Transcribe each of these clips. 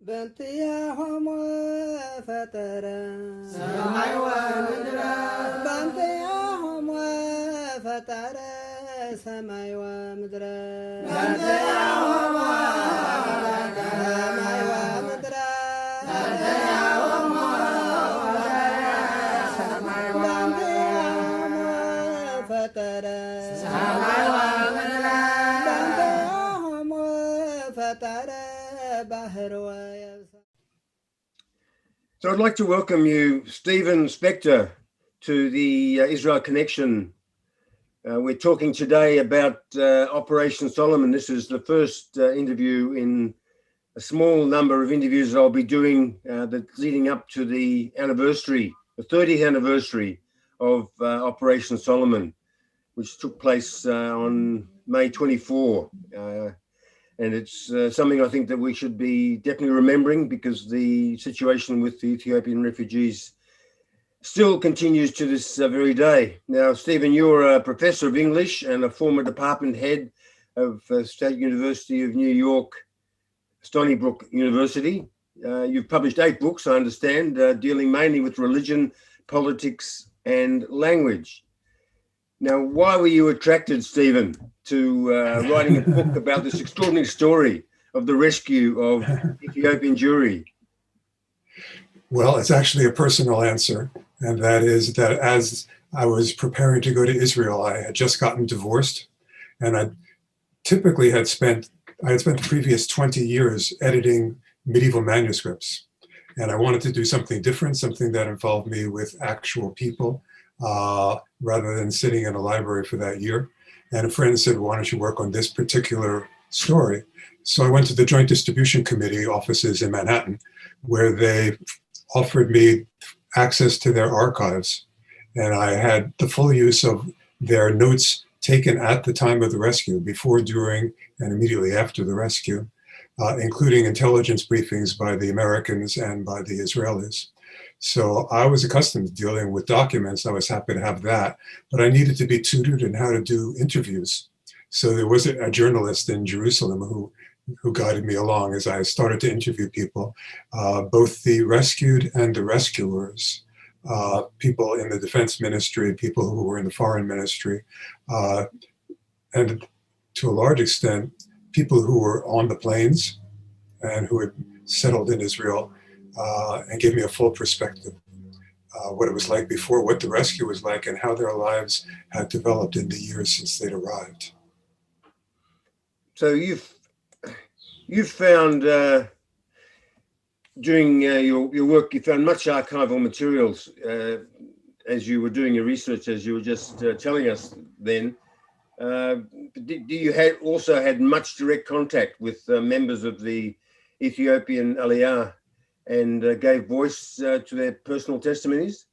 بنتيا هم فتر سماي ومدر بنتيا هم فتر سماي ومدر بنتيا هم سماي ومدر بنتيا هم سماي بنتيا هم فتر سماي ومدر بنتيا هم فتر بحر ويبس. So I'd like to welcome you, Stephen Spector, to the Israel Connection. We're talking today about Operation Solomon. This is the first interview in a small number of interviews that I'll be doing that's leading up to the anniversary, the 30th anniversary of Operation Solomon, which took place on May 24. And it's something I think that we should be definitely remembering, because the situation with the Ethiopian refugees still continues to this very day. Now, Stephen, you're a professor of English and a former department head of State University of New York, Stony Brook University. You've published 8 books, I understand, dealing mainly with religion, politics, and language. Now, why were you attracted, Stephen, to writing a book about this extraordinary story of the rescue of Ethiopian Jewry? Well, it's actually a personal answer, and that is that as I was preparing to go to Israel, I had just gotten divorced, and I had spent the previous 20 years editing medieval manuscripts, and I wanted to do something different, something that involved me with actual people, rather than sitting in a library for that year. And a friend said, why don't you work on this particular story? So I went to the Joint Distribution Committee offices in Manhattan, where they offered me access to their archives. And I had the full use of their notes taken at the time of the rescue, before, during, and immediately after the rescue, including intelligence briefings by the Americans and by the Israelis. So I was accustomed to dealing with documents. I was happy to have that, but I needed to be tutored in how to do interviews. So there was a journalist in Jerusalem who guided me along as I started to interview people, both the rescued and the rescuers, people in the defense ministry, people who were in the foreign ministry, and to a large extent, people who were on the planes and who had settled in Israel, and gave me a full perspective, what it was like before, what the rescue was like, and how their lives had developed in the years since they'd arrived. So you've found, during your work, you found much archival materials as you were doing your research, as you were just telling us then. Do you also had much direct contact with members of the Ethiopian Aliyah and gave voice to their personal testimonies?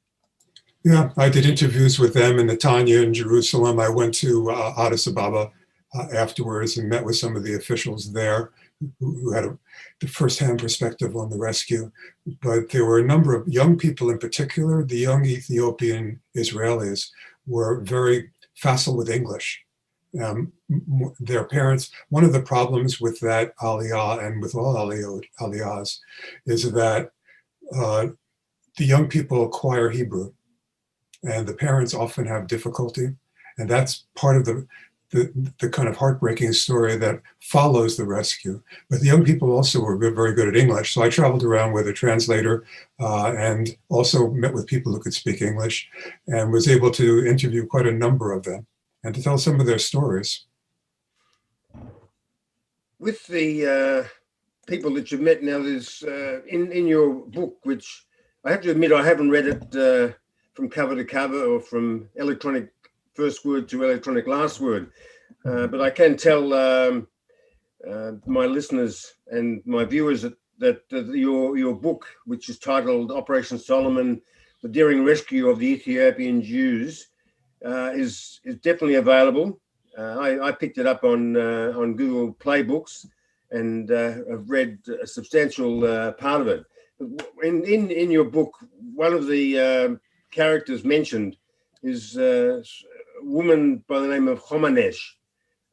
Yeah, I did interviews with them in Netanya in Jerusalem. I went to Addis Ababa afterwards and met with some of the officials there who had the firsthand perspective on the rescue. But there were a number of young people in particular. The young Ethiopian Israelis were very facile with English. Their parents, one of the problems with that aliyah and with all aliyahs is that the young people acquire Hebrew, and the parents often have difficulty. And that's part of the kind of heartbreaking story that follows the rescue. But the young people also were very good at English. So I traveled around with a translator and also met with people who could speak English, and was able to interview quite a number of them and to tell some of their stories. With the people that you've met now, there's in your book, which I have to admit I haven't read it from cover to cover or from electronic first word to electronic last word, but I can tell my listeners and my viewers that your book, which is titled Operation Solomon, the Daring Rescue of the Ethiopian Jews, is definitely available. I picked it up on Google Play Books and have read a substantial part of it. In your book, one of the characters mentioned is a woman by the name of Homanesh.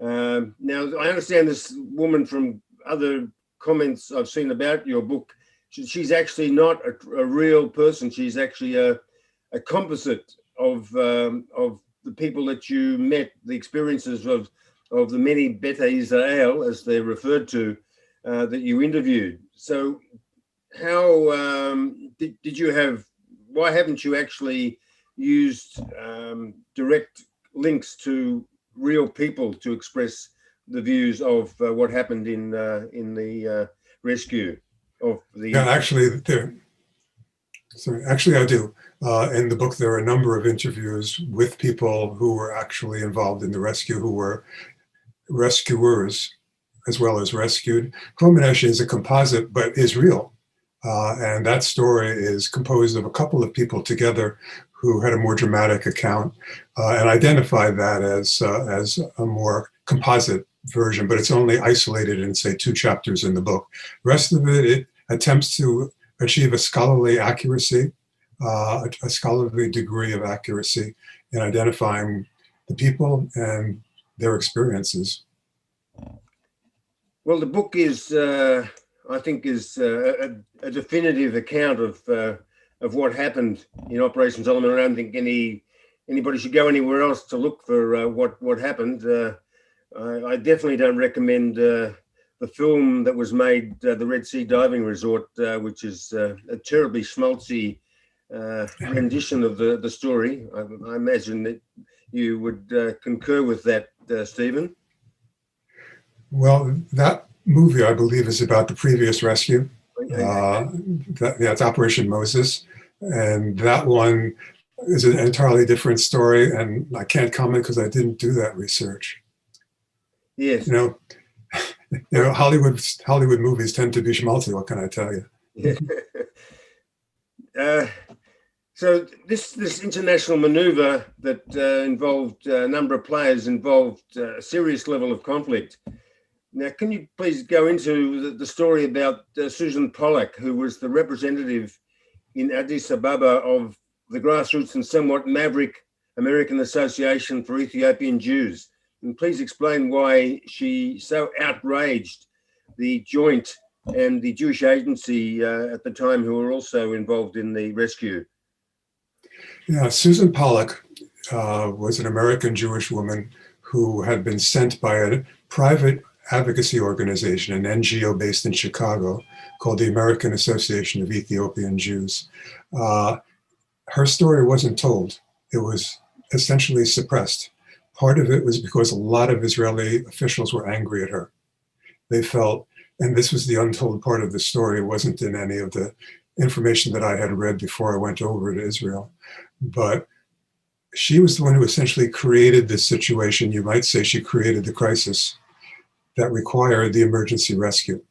Now, I understand this woman from other comments I've seen about your book, she's actually not a real person. She's actually a composite of the people that you met, the experiences of the many Beta Israel, as they're referred to, that you interviewed. So how did you have, why haven't you actually used direct links to real people to express the views of what happened in the rescue of the... Yeah, actually, I do. In the book, there are a number of interviews with people who were actually involved in the rescue, who were rescuers as well as rescued. Accommodation is a composite, but is real. And that story is composed of a couple of people together who had a more dramatic account and identified that as a more composite version, but it's only isolated in, say, 2 chapters in the book. The rest of it attempts to achieve a scholarly accuracy, a scholarly degree of accuracy in identifying the people and their experiences. Well, the book is, I think, is a definitive account of what happened in Operation Solomon. I don't think anybody should go anywhere else to look for what happened. I definitely don't recommend the film that was made, the Red Sea Diving Resort, which is a terribly schmaltzy rendition of the story. I imagine that you would concur with that, Stephen. Well, that movie, I believe, is about the previous rescue. It's Operation Moses. And that one is an entirely different story. And I can't comment because I didn't do that research. Yes. You know, Hollywood movies tend to be schmaltzy. What can I tell you? Yeah. So this international maneuver that involved a number of players involved a serious level of conflict. Now, can you please go into the story about Susan Pollock, who was the representative in Addis Ababa of the grassroots and somewhat maverick American Association for Ethiopian Jews? And please explain why she so outraged the Joint and the Jewish Agency at the time, who were also involved in the rescue. Yeah, Susan Pollock was an American Jewish woman who had been sent by a private advocacy organization, an NGO based in Chicago, called the American Association of Ethiopian Jews. Her story wasn't told. It was essentially suppressed. Part of it was because a lot of Israeli officials were angry at her. They felt, and this was the untold part of the story, it wasn't in any of the information that I had read before I went over to Israel, but she was the one who essentially created this situation. You might say she created the crisis that required the emergency rescue.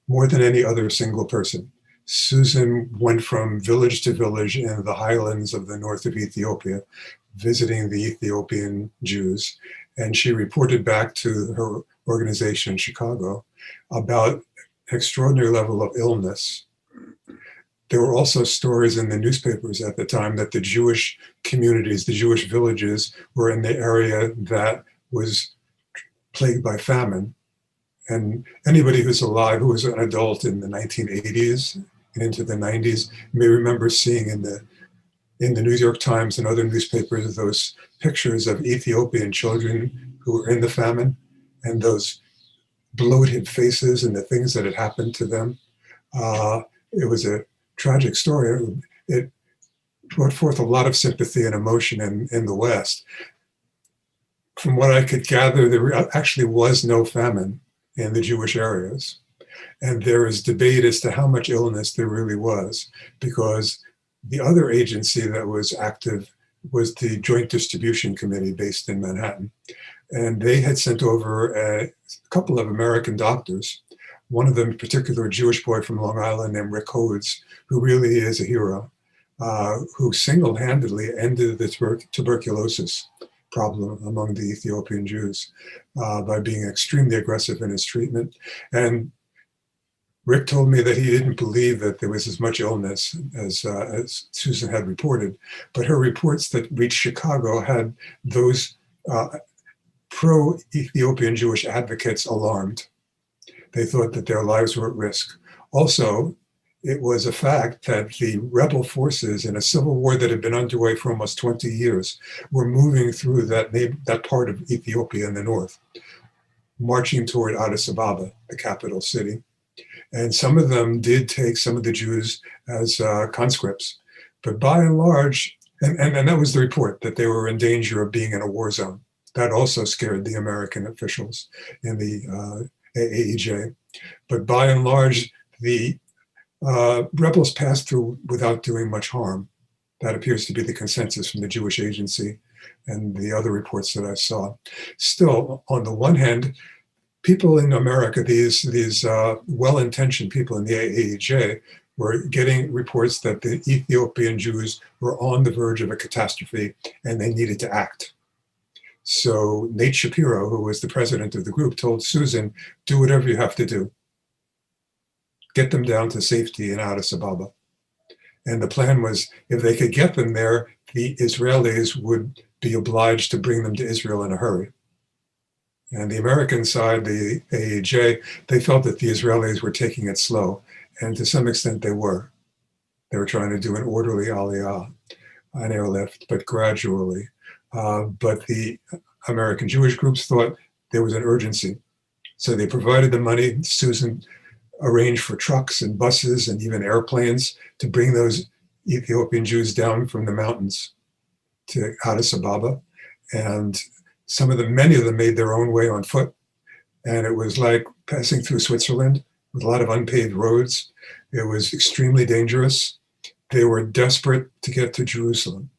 More than any other single person. Susan went from village to village in the highlands of the north of Ethiopia, visiting the Ethiopian Jews, and she reported back to her organization in Chicago about an extraordinary level of illness. There were also stories in the newspapers at the time that the Jewish communities, the Jewish villages, were in the area that was plagued by famine. And anybody who's alive, who was an adult in the 1980s and into the 90s, may remember seeing in the New York Times and other newspapers those pictures of Ethiopian children who were in the famine and those bloated faces and the things that had happened to them. It was a tragic story. It brought forth a lot of sympathy and emotion in the West. From what I could gather, there actually was no famine in the Jewish areas. And there is debate as to how much illness there really was, because the other agency that was active was the Joint Distribution Committee based in Manhattan. And they had sent over a couple of American doctors, one of them in particular, a Jewish boy from Long Island named Rick Hodes, who really is a hero, who single-handedly ended the tuberculosis problem among the Ethiopian Jews by being extremely aggressive in his treatment. And Rick told me that he didn't believe that there was as much illness as Susan had reported, but her reports that reached Chicago had those pro-Ethiopian Jewish advocates alarmed. They thought that their lives were at risk. Also, it was a fact that the rebel forces in a civil war that had been underway for almost 20 years were moving through that part of Ethiopia in the north, marching toward Addis Ababa, the capital city. And some of them did take some of the Jews as conscripts. But by and large, and that was the report, that they were in danger of being in a war zone. That also scared the American officials in the AEJ. But by and large, the rebels passed through without doing much harm. That appears to be the consensus from the Jewish Agency and the other reports that I saw. Still, on the one hand, people in America, these well-intentioned people in the AEJ, were getting reports that the Ethiopian Jews were on the verge of a catastrophe and they needed to act. So Nate Shapiro, who was the president of the group, told Susan, do whatever you have to do. Get them down to safety in Addis Ababa. And the plan was, if they could get them there, the Israelis would be obliged to bring them to Israel in a hurry. And the American side, the AEJ, they felt that the Israelis were taking it slow. And to some extent they were. They were trying to do an orderly aliyah, an airlift, but gradually. But the American Jewish groups thought there was an urgency. So they provided the money. Susan arranged for trucks and buses and even airplanes to bring those Ethiopian Jews down from the mountains to Addis Ababa. And many of them made their own way on foot. And it was like passing through Switzerland with a lot of unpaved roads. It was extremely dangerous. They were desperate to get to Jerusalem.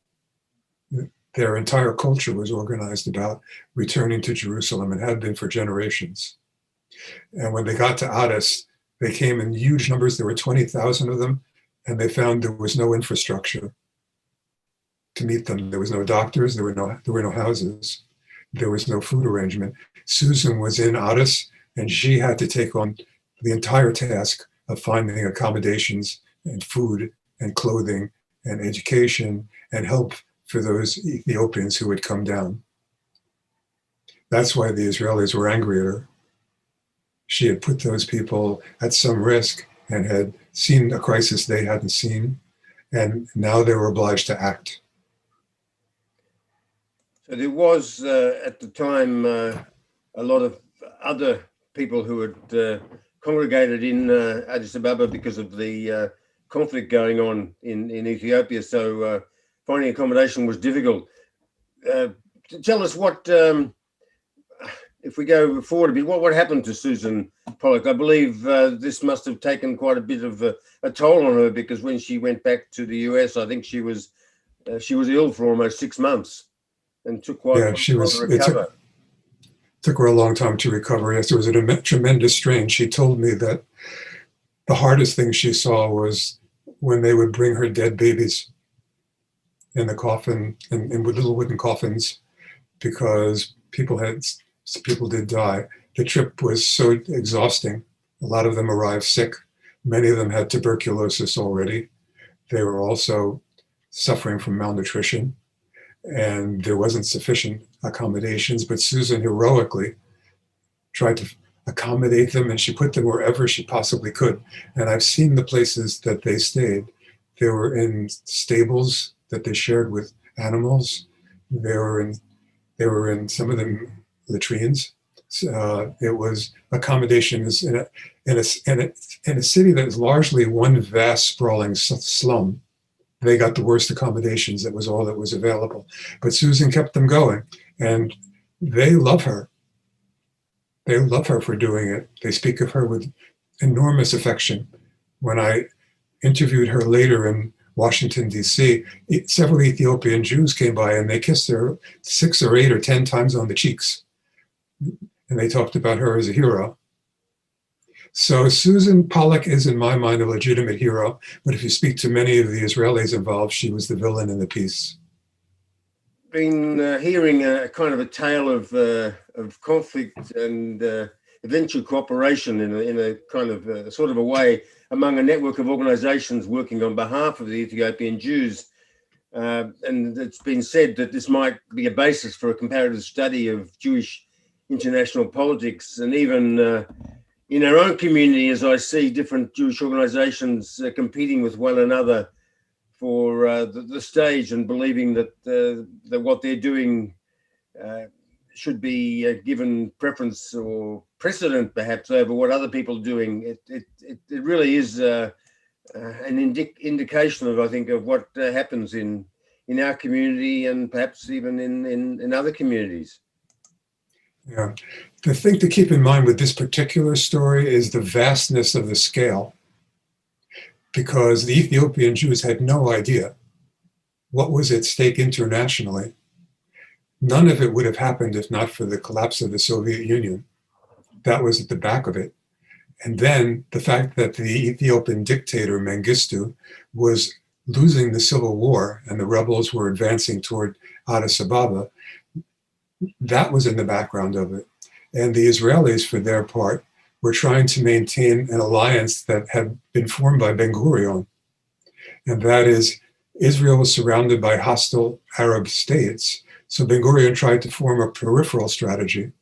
Their entire culture was organized about returning to Jerusalem and had been for generations. And when they got to Addis, they came in huge numbers. There were 20,000 of them, and they found there was no infrastructure to meet them. There was no doctors, there were no houses, there was no food arrangement. Susan was in Addis, and she had to take on the entire task of finding accommodations and food and clothing and education and help for those Ethiopians who would come down. That's why the Israelis were angry at her. She had put those people at some risk and had seen a crisis they hadn't seen, and now they were obliged to act. So there was at the time a lot of other people who had congregated in Addis Ababa because of the conflict going on in Ethiopia. So finding accommodation was difficult. Tell us what, if we go forward a bit, what happened to Susan Pollock? I believe this must have taken quite a bit of a toll on her, because when she went back to the US, I think she was ill for almost 6 months and took quite a while to recover. Took her a long time to recover. Yes, it was a tremendous strain. She told me that the hardest thing she saw was when they would bring her dead babies in the coffin, in little wooden coffins, because people did die. The trip was so exhausting. A lot of them arrived sick. Many of them had tuberculosis already. They were also suffering from malnutrition, and there wasn't sufficient accommodations, but Susan heroically tried to accommodate them, and she put them wherever she possibly could. And I've seen the places that they stayed. They were in stables that they shared with animals. They were in some of them latrines. It was accommodations in a city that is largely one vast sprawling slum. They got the worst accommodations. That was all that was available. But Susan kept them going, and they love her. They love her for doing it. They speak of her with enormous affection. When I interviewed her later in Washington, D.C., several Ethiopian Jews came by and they kissed her 6 or 8 or 10 times on the cheeks. And they talked about her as a hero. So Susan Pollock is, in my mind, a legitimate hero. But if you speak to many of the Israelis involved, she was the villain in the piece. Been hearing a kind of a tale of conflict and eventual cooperation in a kind of sort of a way among a network of organizations working on behalf of the Ethiopian Jews. And it's been said that this might be a basis for a comparative study of Jewish international politics and even in our own community, as I see different Jewish organizations competing with one another for the stage and believing that, that what they're doing should be given preference or precedent perhaps over what other people are doing. It really is an indication of, I think, of what happens in our community and perhaps even in other communities. Yeah. The thing to keep in mind with this particular story is the vastness of the scale, because the Ethiopian Jews had no idea what was at stake internationally. None of it would have happened if not for the collapse of the Soviet Union. That was at the back of it. And then the fact that the Ethiopian dictator Mengistu was losing the civil war and the rebels were advancing toward Addis Ababa, that was in the background of it. And the Israelis, for their part, were trying to maintain an alliance that had been formed by Ben-Gurion. And that is, Israel was surrounded by hostile Arab states. So Ben-Gurion tried to form a peripheral strategy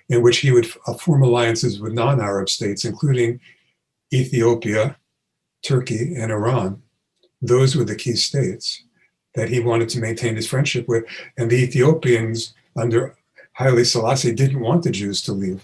in which he would form alliances with non-Arab states, including Ethiopia, Turkey, and Iran. Those were the key states that he wanted to maintain his friendship with. And the Ethiopians under Haile Selassie didn't want the Jews to leave.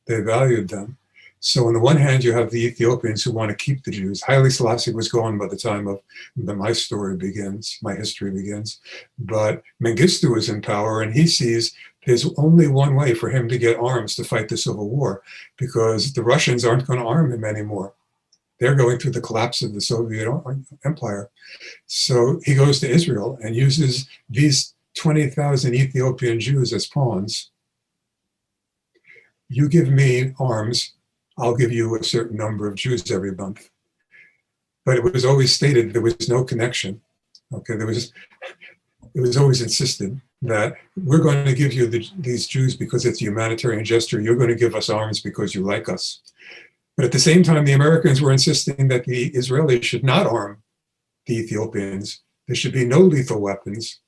They valued them. So on the one hand, you have the Ethiopians who want to keep the Jews. Haile Selassie was gone by the time of my story begins, my history begins. But Mengistu is in power, and he sees there's only one way for him to get arms to fight the civil war, because the Russians aren't going to arm him anymore. They're going through the collapse of the Soviet Empire. So he goes to Israel and uses these 20,000 Ethiopian Jews as pawns. You give me arms, I'll give you a certain number of Jews every month. But it was always stated there was no connection. Okay, it was always insisted that we're going to give you these Jews because it's a humanitarian gesture. You're going to give us arms because you like us. But at the same time, the Americans were insisting that the Israelis should not arm the Ethiopians. There should be no lethal weapons.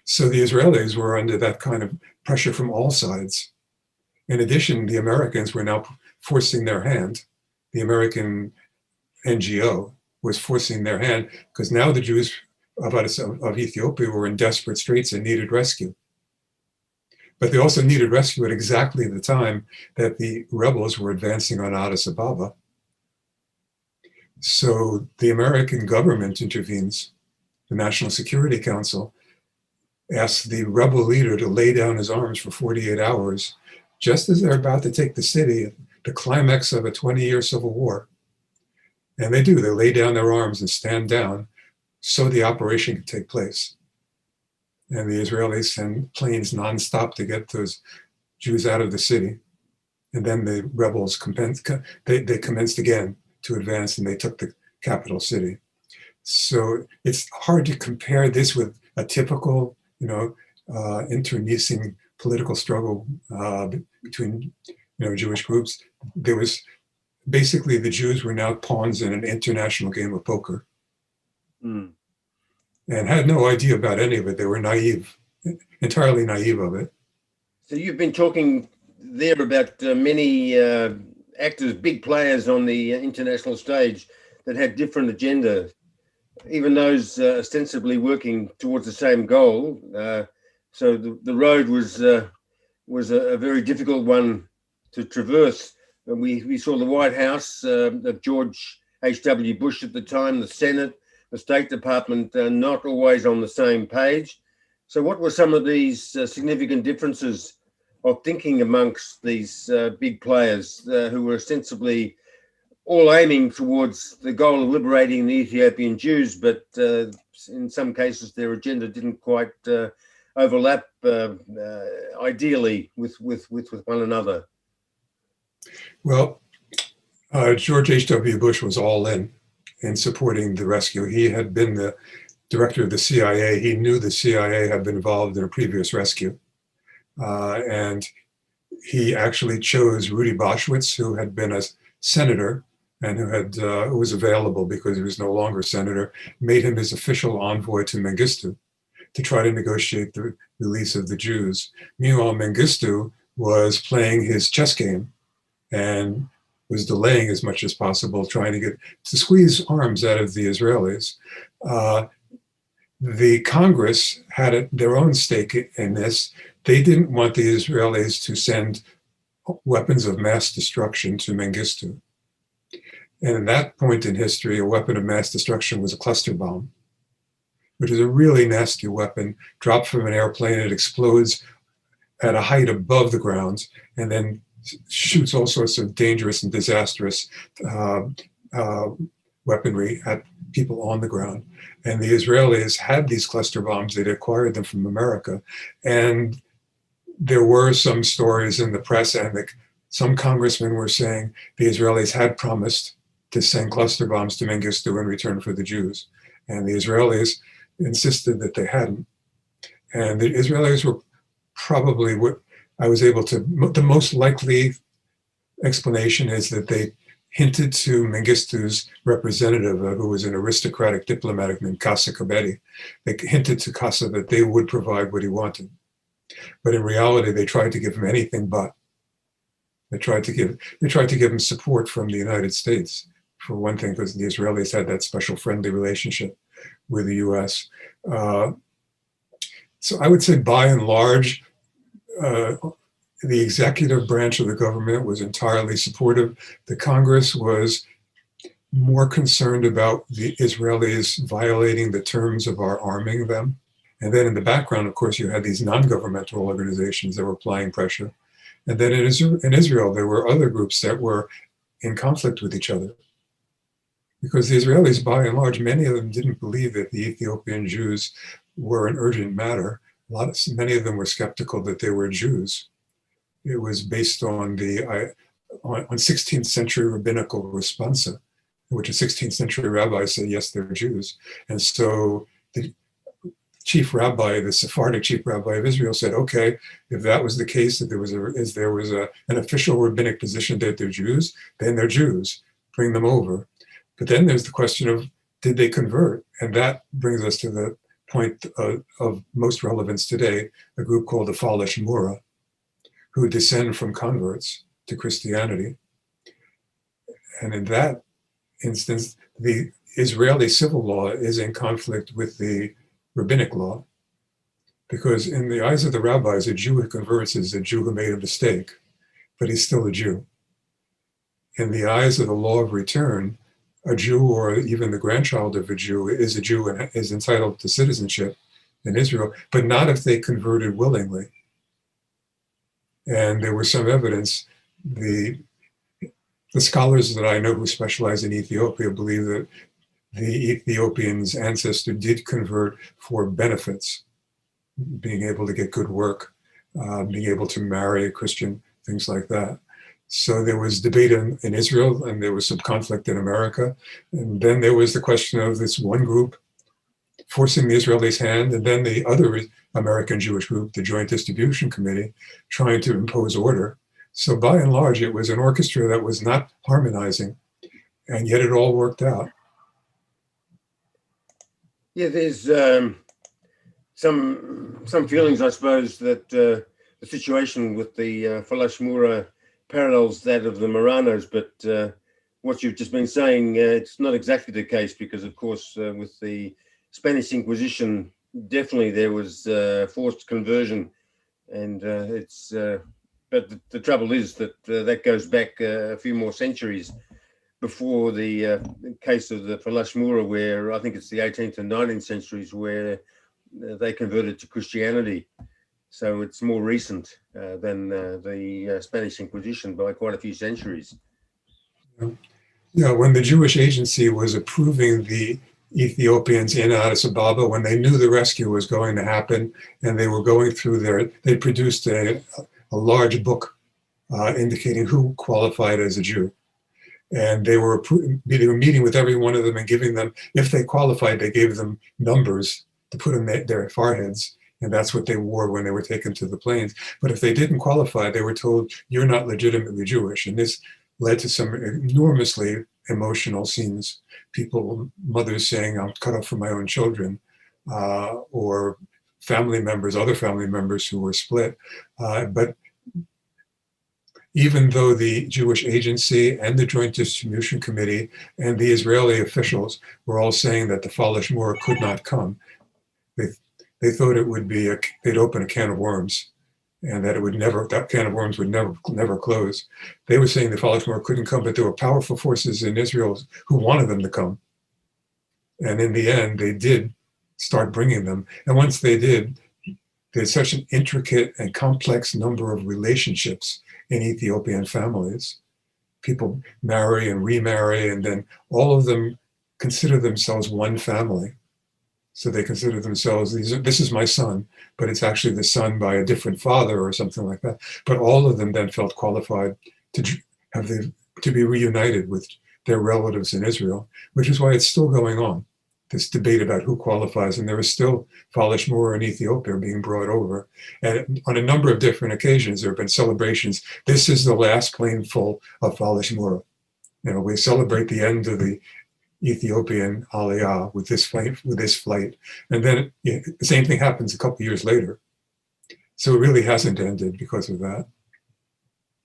So the Israelis were under that kind of pressure from all sides. In addition, the Americans were now forcing their hand. The American NGO was forcing their hand because now the Jews of Ethiopia were in desperate straits and needed rescue. But they also needed rescue at exactly the time that the rebels were advancing on Addis Ababa. So the American government intervenes. The National Security Council asks the rebel leader to lay down his arms for 48 hours, just as they're about to take the city, the climax of a 20-year civil war. And they do, they lay down their arms and stand down so the operation can take place. And the Israelis send planes nonstop to get those Jews out of the city. And then the rebels commenced again to advance, and they took the capital city. So it's hard to compare this with a typical, internecine political struggle between, Jewish groups. There was basically the Jews were now pawns in an international game of poker. Mm. And had no idea about any of it. They were naive, entirely naive of it. So you've been talking there about many actors, big players on the international stage that had different agendas, even those ostensibly working towards the same goal. So the road was a very difficult one to traverse. And we saw the White House of George H.W. Bush at the time, the Senate, the State Department, not always on the same page. So what were some of these significant differences of thinking amongst these big players who were ostensibly all aiming towards the goal of liberating the Ethiopian Jews, but in some cases their agenda didn't quite overlap ideally with one another? Well, George H.W. Bush was all in supporting the rescue. He had been the director of the CIA. He knew the CIA had been involved in a previous rescue. And he actually chose Rudy Boschwitz, who had been a senator and who was available because he was no longer a senator, made him his official envoy to Mengistu to try to negotiate the release of the Jews. Meanwhile, Mengistu was playing his chess game and was delaying as much as possible, trying to squeeze arms out of the Israelis. The Congress had their own stake in this. They didn't want the Israelis to send weapons of mass destruction to Mengistu. And at that point in history, a weapon of mass destruction was a cluster bomb, which is a really nasty weapon. Dropped from an airplane, it explodes at a height above the ground, and then shoots all sorts of dangerous and disastrous weaponry at people on the ground. And the Israelis had these cluster bombs. They'd acquired them from America. And there were some stories in the press, and some congressmen were saying the Israelis had promised to send cluster bombs to Mengistu in return for the Jews. And the Israelis insisted that they hadn't. And the Israelis were probably what I was able to, the most likely explanation is that they hinted to Mengistu's representative, who was an aristocratic diplomat named Kassa Kabedi. They hinted to Kassa that they would provide what he wanted. But in reality, they tried to give him anything but. They tried to give him support from the United States, for one thing, because the Israelis had that special friendly relationship with the US. So I would say by and large, the executive branch of the government was entirely supportive. The Congress was more concerned about the Israelis violating the terms of our arming them. And then in the background, of course, you had these non-governmental organizations that were applying pressure. And then in Israel, there were other groups that were in conflict with each other. Because the Israelis, by and large, many of them didn't believe that the Ethiopian Jews were an urgent matter. Many of them were skeptical that they were Jews. It was based on on 16th century rabbinical responsa, in which a 16th century rabbi said, yes, they're Jews. And so the chief rabbi, the Sephardic chief rabbi of Israel said, okay, if that was the case, that there was an official rabbinic position that they're Jews, then they're Jews, bring them over. But then there's the question of, did they convert? And that brings us to the point of most relevance today, a group called the Shmura, who descend from converts to Christianity. And in that instance, the Israeli civil law is in conflict with the rabbinic law, because in the eyes of the rabbis, a Jew who converts is a Jew who made a mistake, but he's still a Jew. In the eyes of the law of return, a Jew, or even the grandchild of a Jew and is entitled to citizenship in Israel, but not if they converted willingly. And there was some evidence. The scholars that I know who specialize in Ethiopia believe that the Ethiopians' ancestor did convert for benefits, being able to get good work, being able to marry a Christian, things like that. So there was debate in Israel, and there was some conflict in America. And then there was the question of this one group forcing the Israelis' hand, and then the other American Jewish group, the Joint Distribution Committee, trying to impose order. So by and large, it was an orchestra that was not harmonizing, and yet it all worked out. Yeah, there's some feelings, I suppose, that the situation with the Shmura parallels that of the Marranos, but what you've just been saying, it's not exactly the case, because, of course, with the Spanish Inquisition, definitely there was forced conversion, and but the trouble is that that goes back a few more centuries before the case of the Shmura, where I think it's the 18th and 19th centuries where they converted to Christianity. So it's more recent than the Spanish Inquisition by quite a few centuries. Yeah, when the Jewish Agency was approving the Ethiopians in Addis Ababa, when they knew the rescue was going to happen, and they were going through they produced a large book indicating who qualified as a Jew. And they were meeting with every one of them and giving them, if they qualified, they gave them numbers to put on their foreheads. And that's what they wore when they were taken to the plains. But if they didn't qualify, they were told, you're not legitimately Jewish. And this led to some enormously emotional scenes. People, mothers saying, I'm cut off from my own children, or family members, other family members who were split. But even though the Jewish Agency and the Joint Distribution Committee and the Israeli officials were all saying that the Falashmura could not come. They thought it would be they'd open a can of worms, and that that can of worms would never close. They were saying the Falashmura couldn't come, but there were powerful forces in Israel who wanted them to come. And in the end, they did start bringing them. And once they did, there's such an intricate and complex number of relationships in Ethiopian families. People marry and remarry, and then all of them consider themselves one family. So they consider themselves, this is my son, but it's actually the son by a different father or something like that. But all of them then felt qualified to be reunited with their relatives in Israel, which is why it's still going on, this debate about who qualifies. And there is still Falashmura in Ethiopia being brought over. And on a number of different occasions, there have been celebrations. This is the last plane full of Falashmura. We celebrate the end of the Ethiopian Aliyah with this flight. And then the same thing happens a couple of years later. So it really hasn't ended because of that.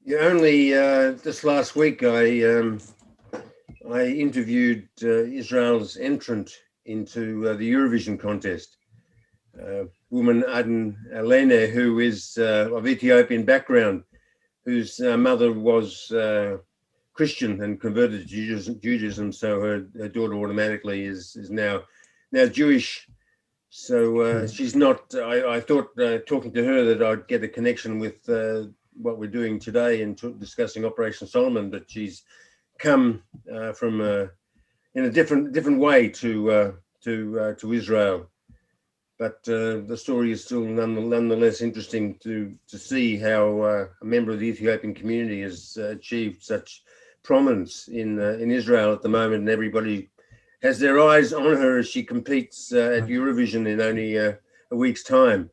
Yeah, only this last week I interviewed Israel's entrant into the Eurovision contest, woman Aden Elene, who is of Ethiopian background, whose mother was Christian and converted to Judaism, so her daughter automatically is now Jewish. So she's not. I thought talking to her that I'd get a connection with what we're doing today and discussing Operation Solomon, but she's come from in a different way to Israel. But the story is still nonetheless interesting to see how a member of the Ethiopian community has achieved such prominence in Israel at the moment, and everybody has their eyes on her as she competes at Eurovision in only a week's time.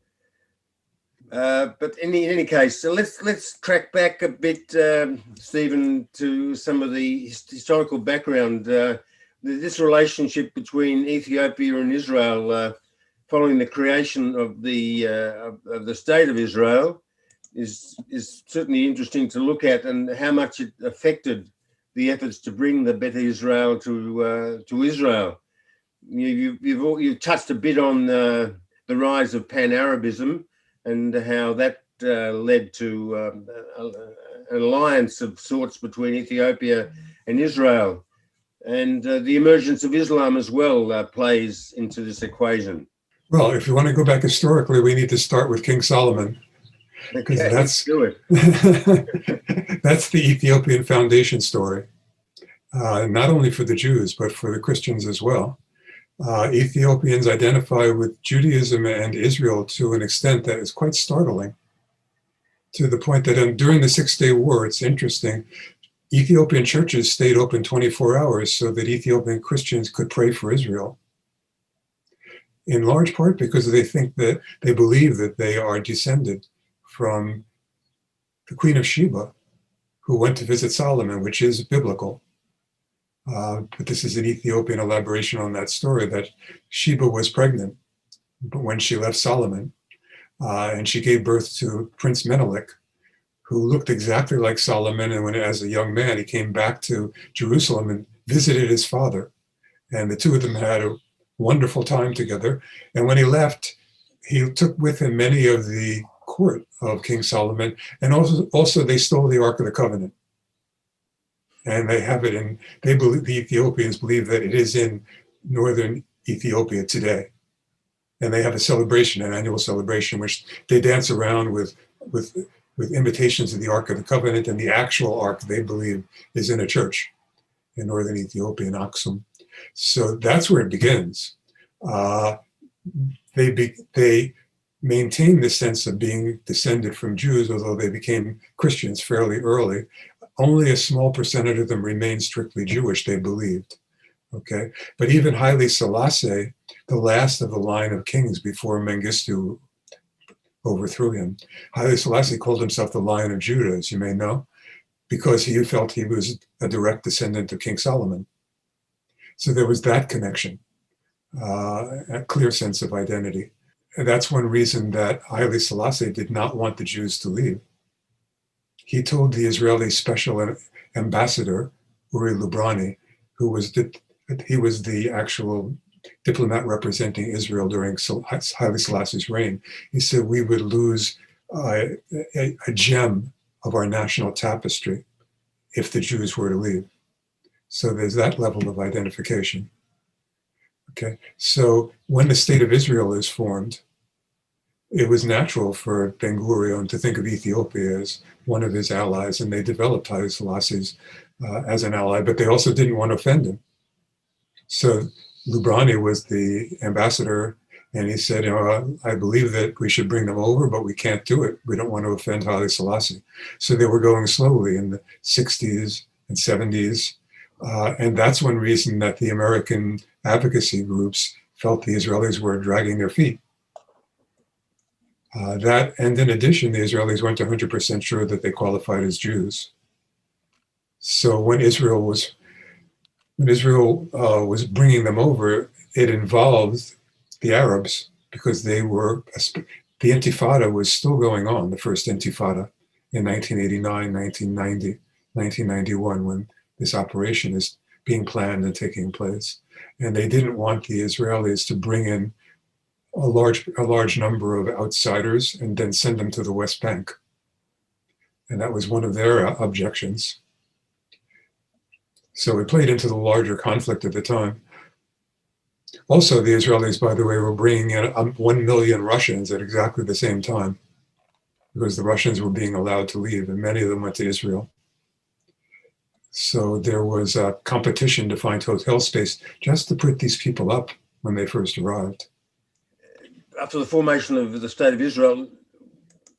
But in any case, so let's track back a bit, Stephen, to some of the historical background. This relationship between Ethiopia and Israel, following the creation of the state of Israel, is certainly interesting to look at, and how much it affected the efforts to bring the Beta Israel to Israel. You've touched a bit on the rise of Pan-Arabism and how that led to an alliance of sorts between Ethiopia and Israel, and the emergence of Islam as well plays into this equation. Well, if you want to go back historically, we need to start with King Solomon. Okay, let's do it. That's the Ethiopian foundation story, not only for the Jews, but for the Christians as well. Ethiopians identify with Judaism and Israel to an extent that is quite startling, to the point that during the 6-Day War, it's interesting, Ethiopian churches stayed open 24 hours so that Ethiopian Christians could pray for Israel, in large part because they believe that they are descended from the Queen of Sheba, who went to visit Solomon, which is biblical. But this is an Ethiopian elaboration on that story, that Sheba was pregnant when she left Solomon, and she gave birth to Prince Menelik, who looked exactly like Solomon. And as a young man, he came back to Jerusalem and visited his father. And the two of them had a wonderful time together. And when he left, he took with him many of the court of King Solomon, and also they stole the Ark of the Covenant. And they have it in, the Ethiopians believe that it is in northern Ethiopia today. And they have a celebration, an annual celebration, which they dance around with imitations of the Ark of the Covenant, and the actual Ark, they believe, is in a church in northern Ethiopia, in Aksum. So that's where it begins. They maintain the sense of being descended from Jews, although they became Christians fairly early. Only a small percentage of them remained strictly Jewish, they believed. Okay, but even Haile Selassie, the last of the line of kings before Mengistu overthrew him, Haile Selassie called himself the Lion of Judah, as you may know, because he felt he was a direct descendant of King Solomon. So there was that connection, a clear sense of identity. And that's one reason that Haile Selassie did not want the Jews to leave. he told the Israeli special ambassador, Uri Lubrani, who was he was the actual diplomat representing Israel during Haile Selassie's reign. He said we would lose a gem of our national tapestry if the Jews were to leave. So there's that level of identification. Okay, so when the state of Israel is formed, it was natural for Ben-Gurion to think of Ethiopia as one of his allies, and they developed Haile Selassie as an ally, but they also didn't want to offend him. So Lubrani was the ambassador, and he said, I believe that we should bring them over, but we can't do it. We don't want to offend Haile Selassie. So they were going slowly in the 60s and 70s. And that's one reason that the American advocacy groups felt the Israelis were dragging their feet. And in addition, the Israelis weren't 100% sure that they qualified as Jews. So when Israel was bringing them over, it involved the Arabs because the Intifada was still going on, the first Intifada in 1989, 1990, 1991, when this operation is being planned and taking place. And they didn't want the Israelis to bring in a large number of outsiders and then send them to the West Bank. And that was one of their objections. So it played into the larger conflict at the time. Also, the Israelis, by the way, were bringing in 1 million Russians at exactly the same time because the Russians were being allowed to leave, and many of them went to Israel. So there was a competition to find hotel space just to put these people up when they first arrived. After the formation of the State of Israel,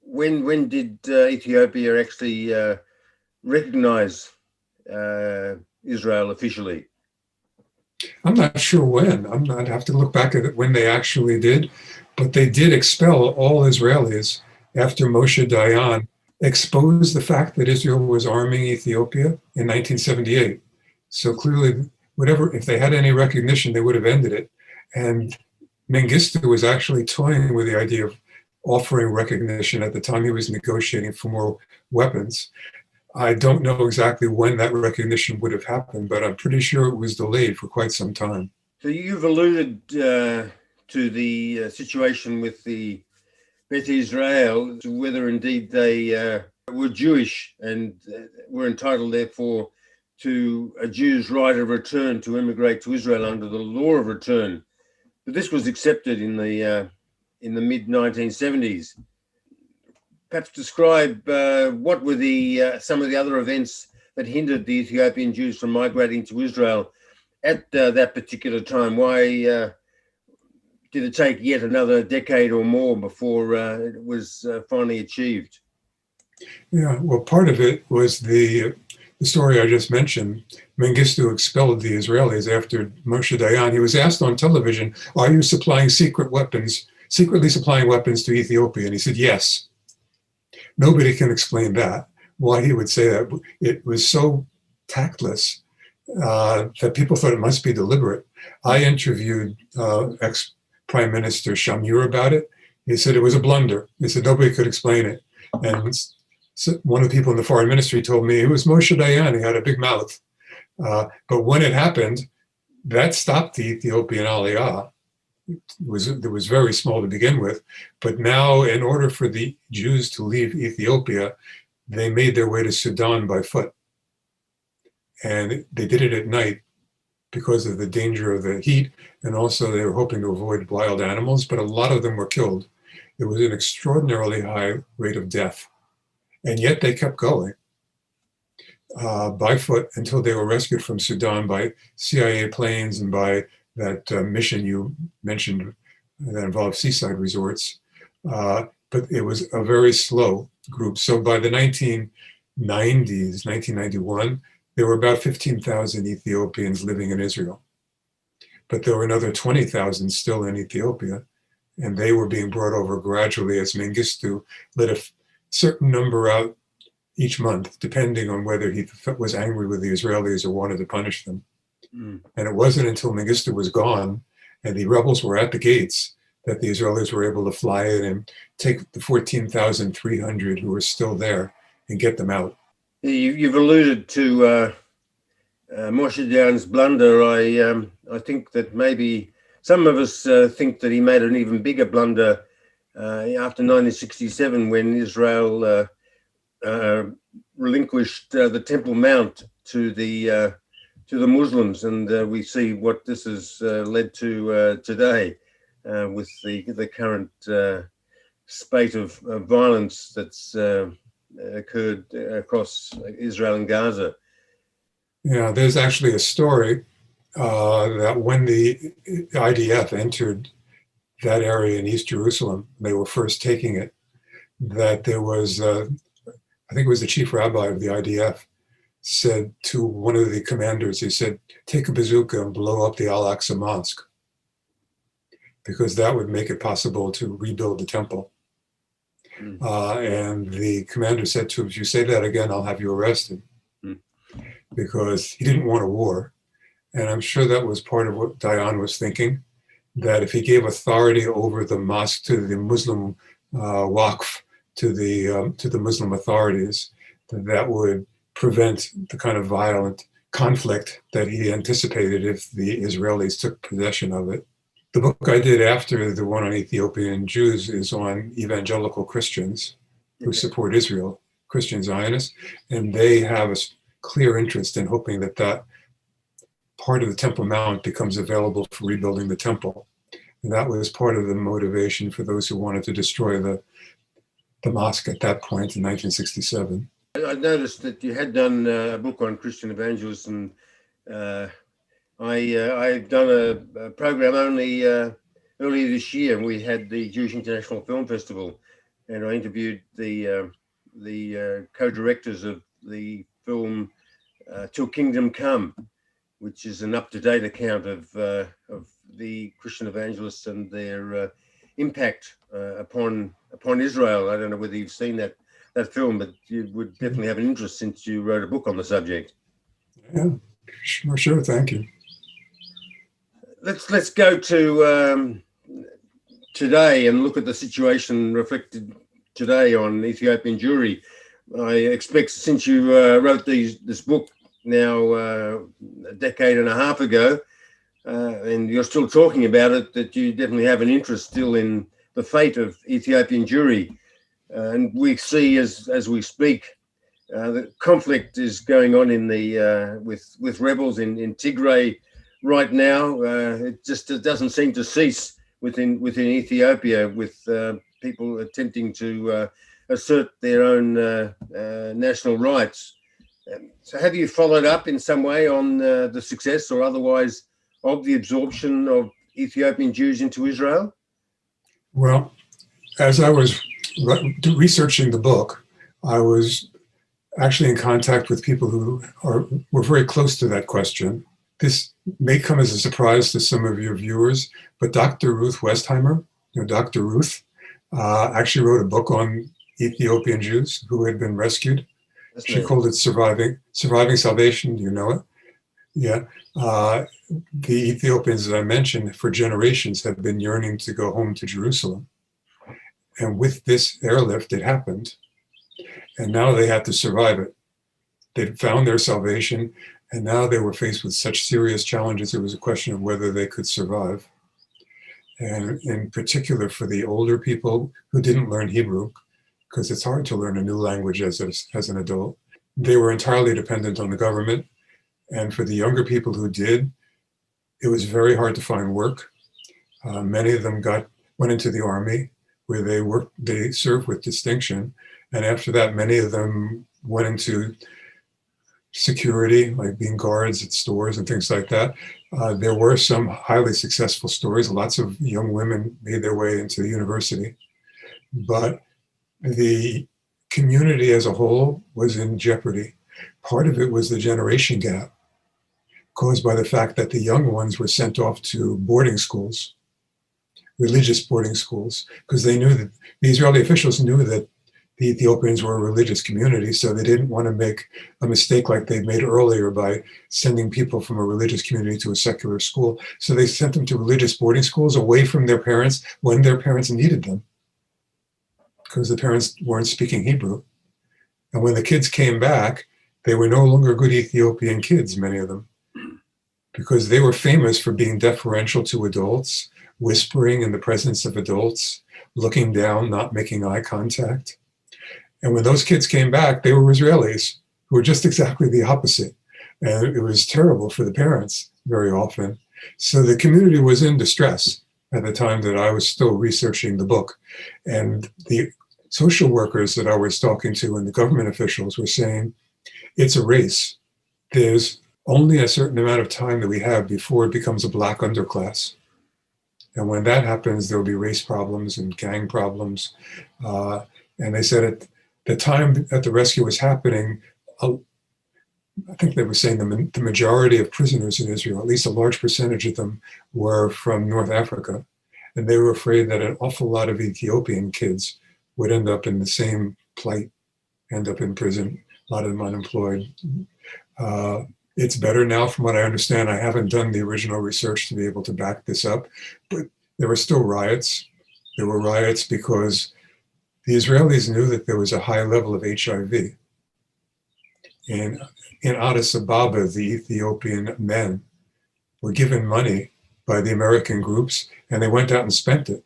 when did Ethiopia actually recognize Israel officially? I'm not sure when. I'd have to look back at it when they actually did, but they did expel all Israelis after Moshe Dayan exposed the fact that Israel was arming Ethiopia in 1978. So clearly, if they had any recognition, they would have ended it. And Mengistu was actually toying with the idea of offering recognition at the time he was negotiating for more weapons. I don't know exactly when that recognition would have happened, but I'm pretty sure it was delayed for quite some time. So you've alluded to the situation with the Beth Israel, whether indeed they were Jewish and were entitled, therefore, to a Jew's right of return to immigrate to Israel under the law of return. But this was accepted in the mid-1970s. Perhaps describe what were some of the other events that hindered the Ethiopian Jews from migrating to Israel at that particular time. Why did it take yet another decade or more before it was finally achieved? Yeah, well, part of it was the story I just mentioned. Mengistu expelled the Israelis after Moshe Dayan. He was asked on television, "Are you supplying secretly supplying weapons to Ethiopia?" And he said, "Yes." Nobody can explain that. Why he would say that. It was so tactless that people thought it must be deliberate. I interviewed ex-Prime Minister Shamir about it. He said it was a blunder. He said nobody could explain it. And one of the people in the foreign ministry told me it was Moshe Dayan. He had a big mouth. But when it happened, that stopped the Ethiopian Aliyah. It was very small to begin with, but now in order for the Jews to leave Ethiopia, they made their way to Sudan by foot. And they did it at night because of the danger of the heat, and also they were hoping to avoid wild animals, but a lot of them were killed. It was an extraordinarily high rate of death. And yet they kept going by foot until they were rescued from Sudan by CIA planes and by that mission you mentioned that involved seaside resorts. But it was a very slow group. So by the 1990s, 1991, there were about 15,000 Ethiopians living in Israel. But there were another 20,000 still in Ethiopia, and they were being brought over gradually as Mengistu let a certain number out each month, depending on whether he was angry with the Israelis or wanted to punish them. And it wasn't until Mengistu was gone and the rebels were at the gates that the Israelis were able to fly in and take the 14,300 who were still there and get them out. You've alluded to Moshe Dayan's blunder. I think that maybe some of us think that he made an even bigger blunder after 1967, when Israel relinquished the Temple Mount to the Muslims, and we see what this has led to today with the current spate of violence that's occurred across Israel and Gaza. Yeah, there's actually a story that when the IDF entered that area in East Jerusalem, they were first taking it, that there was, I think it was the chief rabbi of the IDF, said to one of the commanders, he said, take a bazooka and blow up the Al-Aqsa Mosque, because that would make it possible to rebuild the temple. And the commander said to him, if you say that again, I'll have you arrested. Because he didn't want a war. And I'm sure that was part of what Dayan was thinking, that if he gave authority over the mosque to the Muslim Waqf, to the Muslim authorities, that would prevent the kind of violent conflict that he anticipated if the Israelis took possession of it. The book I did after the one on Ethiopian Jews is on evangelical Christians who support Israel, Christian Zionists, and they have a clear interest in hoping that that part of the Temple Mount becomes available for rebuilding the temple. And that was part of the motivation for those who wanted to destroy the mosque at that point in 1967. I noticed that you had done a book on Christian evangelists, and I've done a program only earlier this year, and we had the Jewish International Film Festival, and I interviewed the co-directors of the film Till Kingdom Come, which is an up-to-date account of the Christian evangelists and their impact upon Israel. I don't know whether you've seen that film, but you would definitely have an interest since you wrote a book on the subject. Yeah, sure, thank you. Let's go to today and look at the situation reflected today on Ethiopian Jewry. I expect since you wrote this book now a decade and a half ago, and you're still talking about it, that you definitely have an interest still in the fate of Ethiopian Jewry. And we see as we speak, the conflict is going on in the with rebels in Tigray right now. It doesn't seem to cease within Ethiopia, with people attempting to assert their own national rights. So have you followed up in some way on the success or otherwise of the absorption of Ethiopian Jews into Israel? Well, as I was researching the book, I was actually in contact with people who were very close to that question. This may come as a surprise to some of your viewers, but Dr. Ruth Westheimer, Dr. Ruth, actually wrote a book on Ethiopian Jews who had been rescued. She called it Surviving Salvation. Do you know it? Yeah. The Ethiopians, as I mentioned, for generations have been yearning to go home to Jerusalem. And with this airlift, it happened. And now they had to survive it. They'd found their salvation, and now they were faced with such serious challenges, it was a question of whether they could survive. And in particular for the older people who didn't learn Hebrew, because it's hard to learn a new language as an adult, they were entirely dependent on the government. And for the younger people who did, it was very hard to find work. Many of them went into the army, where they served with distinction. And after that, many of them went into security, like being guards at stores and things like that. There were some highly successful stories. Lots of young women made their way into the university. But the community as a whole was in jeopardy. Part of it was the generation gap caused by the fact that the young ones were sent off to boarding schools, religious boarding schools, because they knew that the Israeli officials knew that the Ethiopians were a religious community, so they didn't want to make a mistake like they'd made earlier by sending people from a religious community to a secular school. So they sent them to religious boarding schools away from their parents when their parents needed them, because the parents weren't speaking Hebrew. And when the kids came back, they were no longer good Ethiopian kids, many of them, because they were famous for being deferential to adults, whispering in the presence of adults, looking down, not making eye contact. And when those kids came back, they were Israelis who were just exactly the opposite. And it was terrible for the parents very often. So the community was in distress at the time that I was still researching the book. And the social workers that I was talking to and the government officials were saying, it's a race. There's only a certain amount of time that we have before it becomes a black underclass. And when that happens, there'll be race problems and gang problems. And they said at the time that the rescue was happening, I think they were saying the majority of prisoners in Israel, at least a large percentage of them, were from North Africa. And they were afraid that an awful lot of Ethiopian kids would end up in the same plight, end up in prison, a lot of them unemployed. It's better now, from what I understand. I haven't done the original research to be able to back this up, but there were still riots. There were riots because the Israelis knew that there was a high level of HIV. In Addis Ababa, the Ethiopian men were given money by the American groups, and they went out and spent it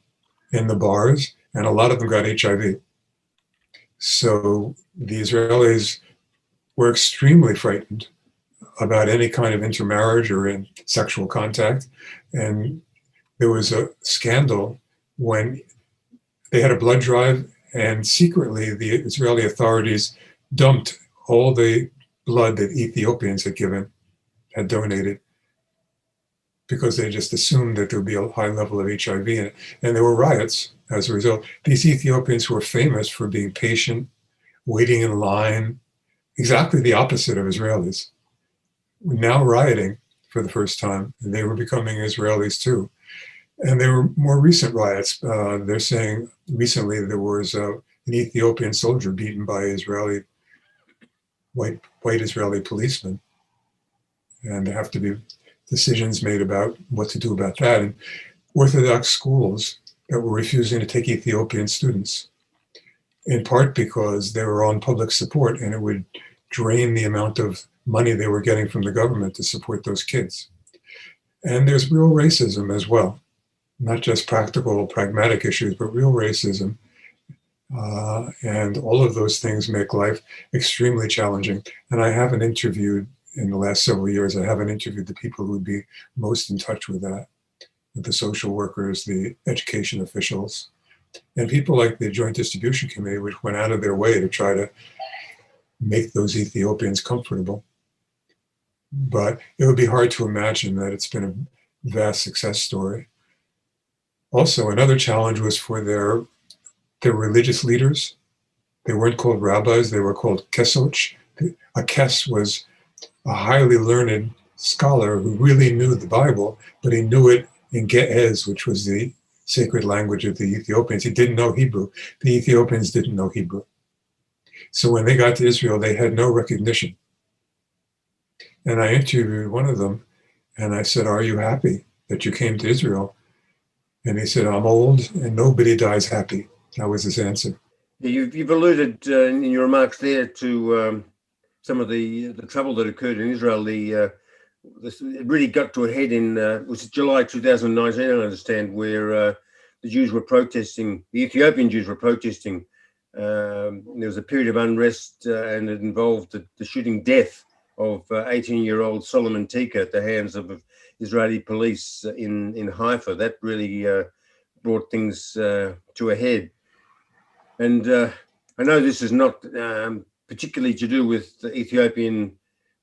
in the bars, and a lot of them got HIV. So the Israelis were extremely frightened about any kind of intermarriage or in sexual contact. And there was a scandal when they had a blood drive, and secretly the Israeli authorities dumped all the blood that Ethiopians had donated, because they just assumed that there would be a high level of HIV in it. And there were riots as a result. These Ethiopians who were famous for being patient, waiting in line, exactly the opposite of Israelis, were now rioting for the first time, and they were becoming Israelis too. And there were more recent riots. They're saying recently there was an Ethiopian soldier beaten by white Israeli policemen. And there have to be decisions made about what to do about that. And Orthodox schools that were refusing to take Ethiopian students, in part because they were on public support and it would drain the amount of money they were getting from the government to support those kids. And there's real racism as well, not just practical, pragmatic issues, but real racism. And all of those things make life extremely challenging. And I haven't interviewed, in the last several years, I haven't interviewed the people who would be most in touch with that, the social workers, the education officials, and people like the Joint Distribution Committee, which went out of their way to try to make those Ethiopians comfortable. But it would be hard to imagine that it's been a vast success story. Also, another challenge was for their religious leaders. They weren't called rabbis, they were called kesoch. A kes was a highly learned scholar who really knew the Bible, but he knew it in Ge'ez, which was the sacred language of the Ethiopians. He didn't know Hebrew. The Ethiopians didn't know Hebrew. So when they got to Israel, they had no recognition. And I interviewed one of them, and I said, "Are you happy that you came to Israel?" And he said, "I'm old, and nobody dies happy." That was his answer. You've alluded in your remarks there to some of the trouble that occurred in Israel. It really got to a head in was it July 2019, I understand, where the Jews were protesting. The Ethiopian Jews were protesting. There was a period of unrest, and it involved the shooting death of 18-year-old Solomon Tika at the hands of Israeli police in Haifa. That really brought things to a head. And I know this is not particularly to do with the Ethiopian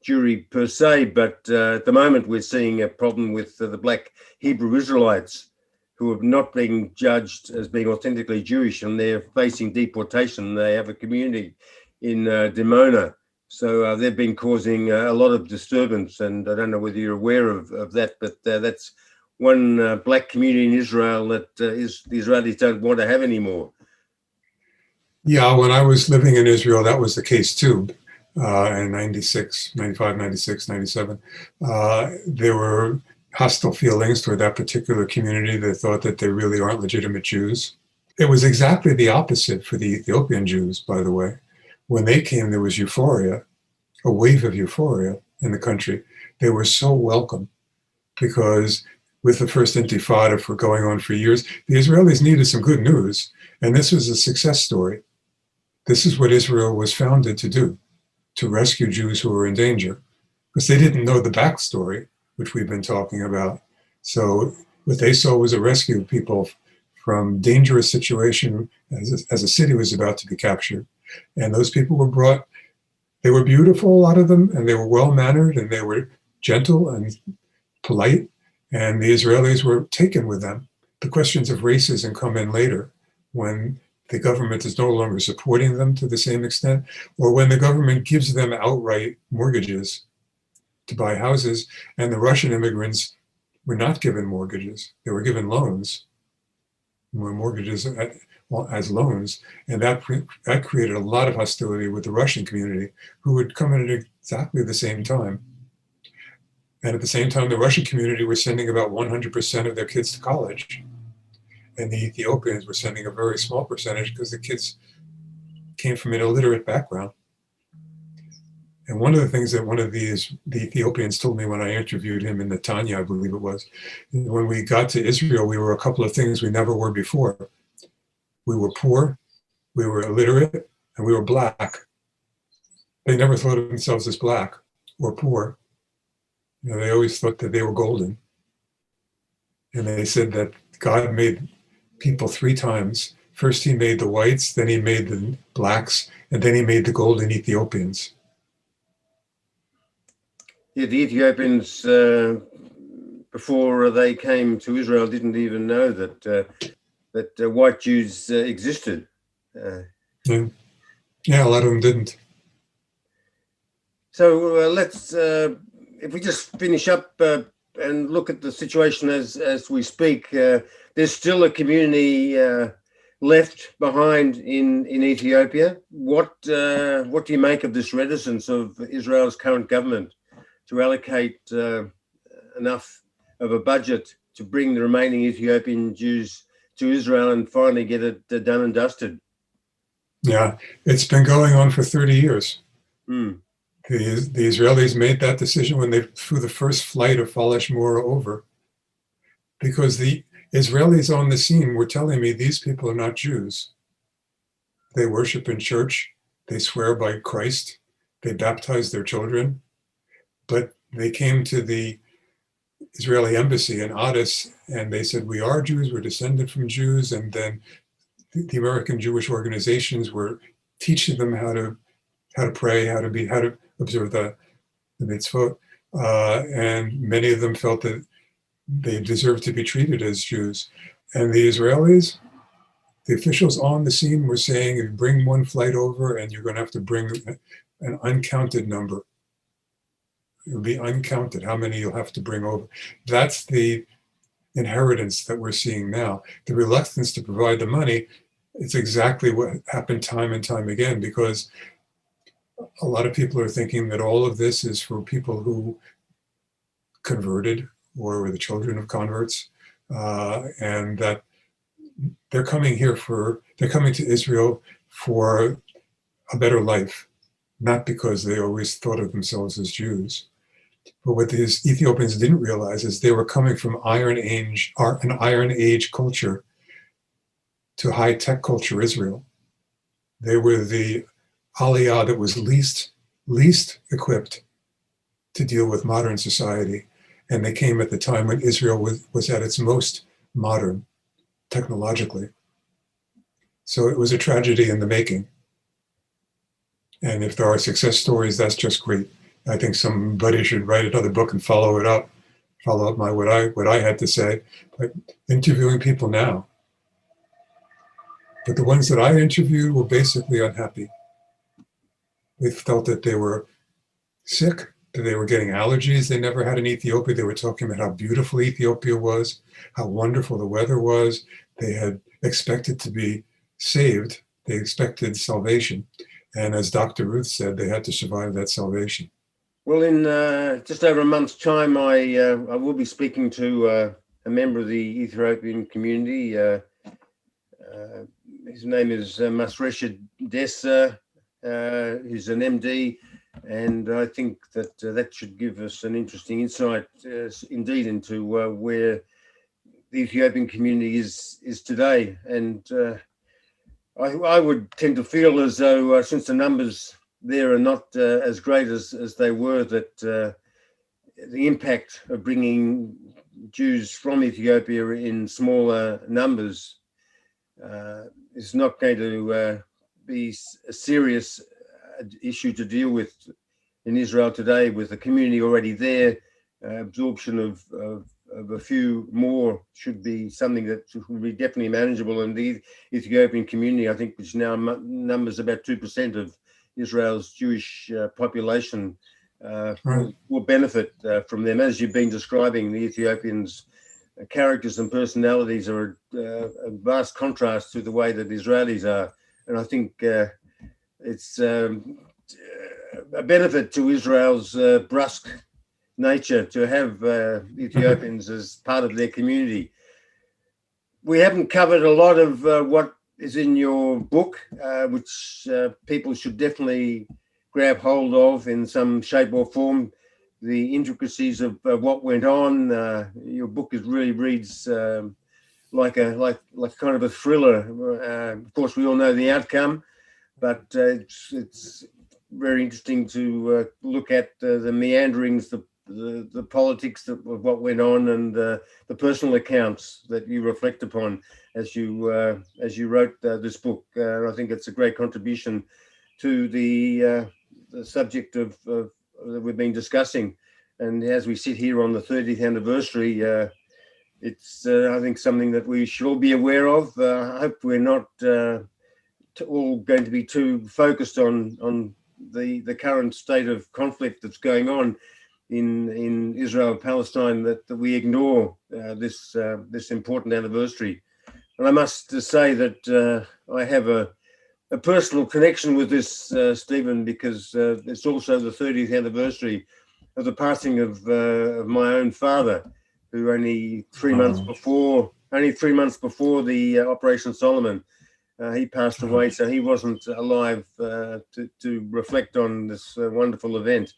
Jewry per se, but at the moment we're seeing a problem with the black Hebrew Israelites who are not being judged as being authentically Jewish, and they're facing deportation. They have a community in Dimona. So they've been causing a lot of disturbance, and I don't know whether you're aware of that, but that's one black community in Israel that the Israelis don't want to have anymore. Yeah, when I was living in Israel, that was the case too. In 96, 95, 96, 97. There were hostile feelings toward that particular community. They thought that they really aren't legitimate Jews. It was exactly the opposite for the Ethiopian Jews, by the way. when they came, there was euphoria, a wave of euphoria in the country. They were so welcome because with the first intifada for going on for years, the Israelis needed some good news. And this was a success story. This is what Israel was founded to do, to rescue Jews who were in danger, because they didn't know the backstory, which we've been talking about. So what they saw was a rescue of people from dangerous situation as a city was about to be captured. And those people were brought, they were beautiful, a lot of them, and they were well-mannered, and they were gentle and polite, and the Israelis were taken with them. The questions of racism come in later, when the government is no longer supporting them to the same extent, or when the government gives them outright mortgages to buy houses, and the Russian immigrants were not given mortgages. They were given loans, more mortgages as loans, and that created a lot of hostility with the Russian community, who would come in at exactly the same time. And at the same time, the Russian community was sending about 100% of their kids to college. And the Ethiopians were sending a very small percentage because the kids came from an illiterate background. And one of the things that the Ethiopians told me when I interviewed him in Netanya, I believe it was, when we got to Israel, we were a couple of things we never were before. We were poor, we were illiterate, and we were black. They never thought of themselves as black or poor. You know, they always thought that they were golden. And they said that God made people 3 times. First he made the whites, then he made the blacks, and then he made the golden Ethiopians. Yeah, the Ethiopians, before they came to Israel, didn't even know that white Jews existed. Yeah, a lot of them didn't. So let's, if we just finish up and look at the situation as we speak, there's still a community left behind in Ethiopia. What do you make of this reticence of Israel's current government to allocate enough of a budget to bring the remaining Ethiopian Jews to Israel and finally get it done and dusted? Yeah, it's been going on for 30 years. Mm. The Israelis made that decision when they flew the first flight of Falash Mora over, because the Israelis on the scene were telling me these people are not Jews. They worship in church, they swear by Christ, they baptize their children, but they came to the Israeli embassy in Addis and they said, we are Jews, we're descended from Jews, and then the American Jewish organizations were teaching them how to pray, how to observe the mitzvot, and many of them felt that they deserved to be treated as Jews. And the Israelis, the officials on the scene were saying, if you bring one flight over and you're going to have to bring an uncounted number. It'll be uncounted how many you'll have to bring over. That's the inheritance that we're seeing now. The reluctance to provide the money, it's exactly what happened time and time again, because a lot of people are thinking that all of this is for people who converted or were the children of converts, and that they're coming to Israel for a better life, not because they always thought of themselves as Jews. But what these Ethiopians didn't realize is they were coming from an Iron Age culture to high-tech culture Israel. They were the Aliyah that was least equipped to deal with modern society. And they came at the time when Israel was at its most modern technologically. So it was a tragedy in the making. And if there are success stories, that's just great. I think somebody should write another book and follow up what I had to say, but interviewing people now. But the ones that I interviewed were basically unhappy. They felt that they were sick, that they were getting allergies they never had in Ethiopia. They were talking about how beautiful Ethiopia was, how wonderful the weather was. They had expected to be saved. They expected salvation. And as Dr. Ruth said, they had to survive that salvation. Well, in just over a month's time, I will be speaking to a member of the Ethiopian community. His name is Masresha Dessa, He's an MD, and I think that that should give us an interesting insight, indeed, into where the Ethiopian community is today. And I would tend to feel as though, since the numbers there are not as great as they were, that the impact of bringing Jews from Ethiopia in smaller numbers is not going to be a serious issue to deal with in Israel today, with the community already there. Absorption of a few more should be something that will be definitely manageable. And the Ethiopian community, I think, which now numbers about 2% of Israel's Jewish population, will benefit from them. As you've been describing, the Ethiopians' characters and personalities are a vast contrast to the way that Israelis are. And I think it's a benefit to Israel's brusque nature to have Ethiopians as part of their community. We haven't covered a lot of what is in your book, which people should definitely grab hold of in some shape or form. The intricacies of what went on. Your book really reads like kind of a thriller. Of course, we all know the outcome, but it's very interesting to look at the meanderings, the politics of what went on, and the personal accounts that you reflect upon as you wrote this book. I think it's a great contribution to the subject of that we've been discussing. And as we sit here on the 30th anniversary, it's I think something that we should all be aware of. I hope we're not all going to be too focused on the current state of conflict that's going on in Israel and Palestine, that we ignore this important anniversary. And I must say that I have a personal connection with this, Stephen, because it's also the 30th anniversary of the passing of my own father, who only 3 months before the Operation Solomon, he passed away. So he wasn't alive to reflect on this wonderful event.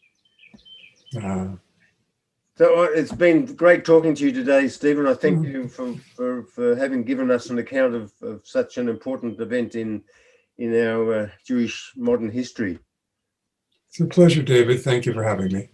So it's been great talking to you today, Stephen. I thank you for having given us an account of such an important event in our Jewish modern history. It's a pleasure, David. Thank you for having me.